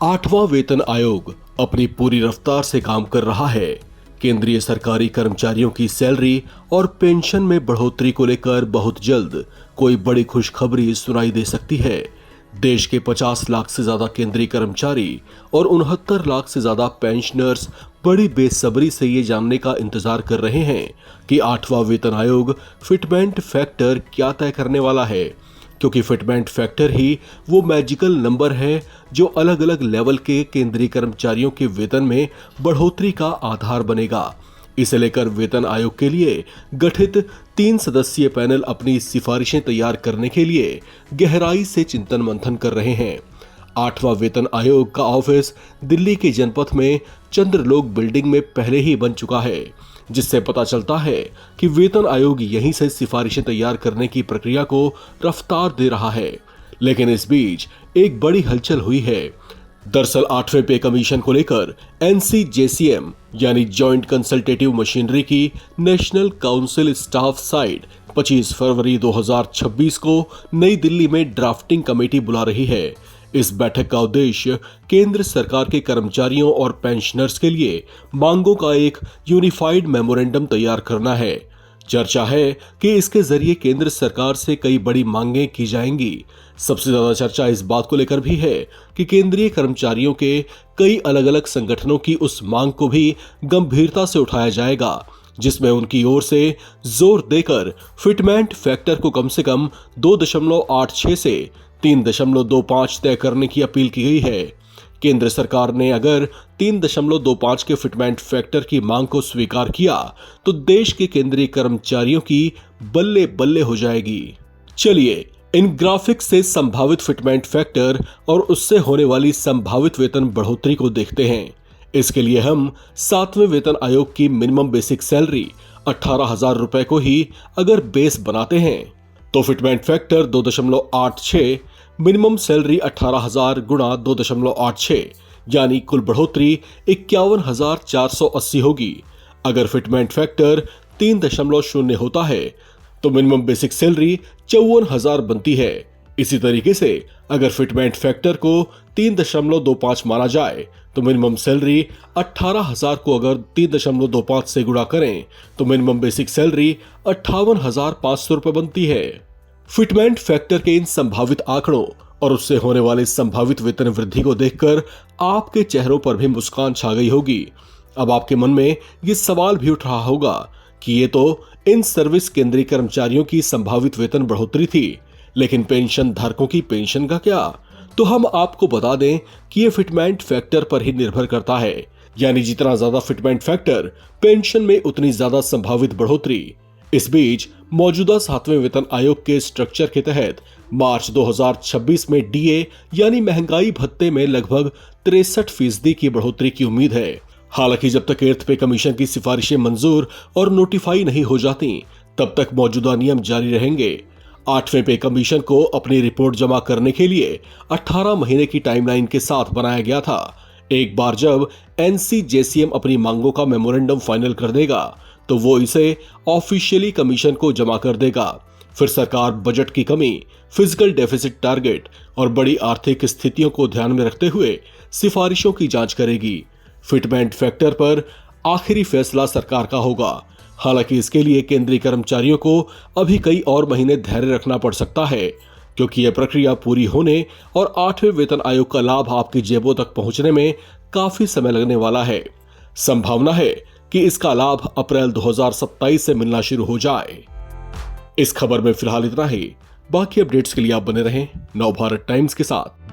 8वां वेतन आयोग अपनी पूरी रफ्तार से काम कर रहा है। केंद्रीय सरकारी कर्मचारियों की सैलरी और पेंशन में बढ़ोतरी को लेकर बहुत जल्द कोई बड़ी खुशखबरी सुनाई दे सकती है। देश के 50 लाख से ज्यादा केंद्रीय कर्मचारी और 69 लाख से ज्यादा पेंशनर्स बड़ी बेसब्री से ये जानने का इंतजार कर रहे हैं कि 8वां वेतन आयोग फिटमेंट फैक्टर क्या तय करने वाला है, क्योंकि फिटमेंट फैक्टर ही वो मैजिकल नंबर है जो अलग अलग लेवल के केंद्रीय कर्मचारियों के वेतन में बढ़ोतरी का आधार बनेगा। इसे लेकर वेतन आयोग के लिए गठित 3 सदस्यीय पैनल अपनी सिफारिशें तैयार करने के लिए गहराई से चिंतन मंथन कर रहे हैं। 8वां वेतन आयोग का ऑफिस दिल्ली के जनपथ में चंद्रलोक बिल्डिंग में पहले ही बन चुका है, जिससे पता चलता है कि वेतन आयोग यहीं से सिफारिशें तैयार करने की प्रक्रिया को रफ्तार दे रहा है। लेकिन इस बीच एक बड़ी हलचल हुई है। दरअसल 8वें पे कमीशन को लेकर NCJCM यानी जॉइंट कंसल्टेटिव मशीनरी की नेशनल काउंसिल स्टाफ साइड 25 फरवरी 2026 को नई दिल्ली में ड्राफ्टिंग कमेटी बुला रही है। इस बैठक का उद्देश्य केंद्र सरकार के कर्मचारियों और पेंशनर्स के लिए मांगों का एक यूनिफाइड मेमोरेंडम तैयार करना है। चर्चा है कि इसके जरिए केंद्र सरकार से कई बड़ी मांगें की जाएंगी। सबसे ज्यादा चर्चा इस बात को लेकर भी है कि केंद्रीय कर्मचारियों के कई अलग अलग संगठनों की उस मांग को भी गंभीरता से उठाया जाएगा, जिसमें उनकी ओर से जोर देकर फिटमेंट फैक्टर को कम से कम 2.86 से 3.25 तय करने की अपील की गई है। केंद्र सरकार ने अगर 3.25 के फिटमेंट फैक्टर की मांग को स्वीकार किया तो देश के केंद्रीय कर्मचारियों की बल्ले बल्ले हो जाएगी। चलिए इन ग्राफिक्स से संभावित फिटमेंट फैक्टर और उससे होने वाली संभावित वेतन बढ़ोतरी को देखते हैं। इसके लिए हम 7वें वेतन आयोग की मिनिमम बेसिक सैलरी 18,000 रुपए को ही अगर बेस बनाते हैं तो फिटमेंट फैक्टर 2.86, मिनिमम सैलरी 18,000 गुणा 2.86 यानी कुल बढ़ोतरी 51,480 होगी। अगर फिटमेंट फैक्टर 3.0 होता है तो मिनिमम बेसिक सैलरी 54,000 बनती है। इसी तरीके से अगर फिटमेंट फैक्टर को 3.25 माना जाए तो मिनिमम सैलरी 18,000 को अगर 3.25 से गुणा करें तो मिनिमम बेसिक सैलरी 58,500 रुपए बनती है। फिटमेंट फैक्टर के इन संभावित आंकड़ों और उससे होने वाले संभावित वेतन वृद्धि को देखकर आपके चेहरों पर भी मुस्कान छा गई होगी। अब आपके मन में ये सवाल भी उठ रहा होगा कि ये तो इन सर्विस केंद्रीय कर्मचारियों की संभावित वेतन बढ़ोतरी थी, लेकिन पेंशन धारकों की पेंशन का क्या? तो हम आपको बता दें कि ये फिटमेंट फैक्टर पर ही निर्भर करता है, यानी जितना ज्यादा फिटमेंट फैक्टर पेंशन में उतनी ज्यादा संभावित बढ़ोतरी। इस बीच मौजूदा 7वें वेतन आयोग के स्ट्रक्चर के तहत मार्च 2026 में डीए यानी महंगाई भत्ते में लगभग 63% की बढ़ोतरी की उम्मीद है। हालांकि जब तक 8th पे कमीशन की सिफारिशें मंजूर और नोटिफाई नहीं हो जाती तब तक मौजूदा नियम जारी रहेंगे। 8वें पे कमीशन को अपनी रिपोर्ट जमा करने के लिए 18 महीने की टाइमलाइन के साथ बनाया गया था। एक बार जब NCJCM अपनी मांगों का मेमोरेंडम फाइनल कर देगा तो वो इसे ऑफिशियली कमीशन को जमा कर देगा। फिर सरकार बजट की कमी, फिजिकल डेफिसिट टारगेट और बड़ी आर्थिक स्थितियों को ध्यान में रखते हुए सिफारिशों की जांच करेगी। फिटमेंट फैक्टर पर आखिरी फैसला सरकार का होगा। हालांकि इसके लिए केंद्रीय कर्मचारियों को अभी कई और महीने धैर्य रखना पड़ सकता है, क्योंकि यह प्रक्रिया पूरी होने और 8वें वेतन आयोग का लाभ आपकी जेबों तक पहुंचने में काफी समय लगने वाला है। संभावना है कि इसका लाभ अप्रैल 2027 से मिलना शुरू हो जाए। इस खबर में फिलहाल इतना ही। बाकी अपडेट्स के लिए आप बने रहें नवभारत टाइम्स के साथ।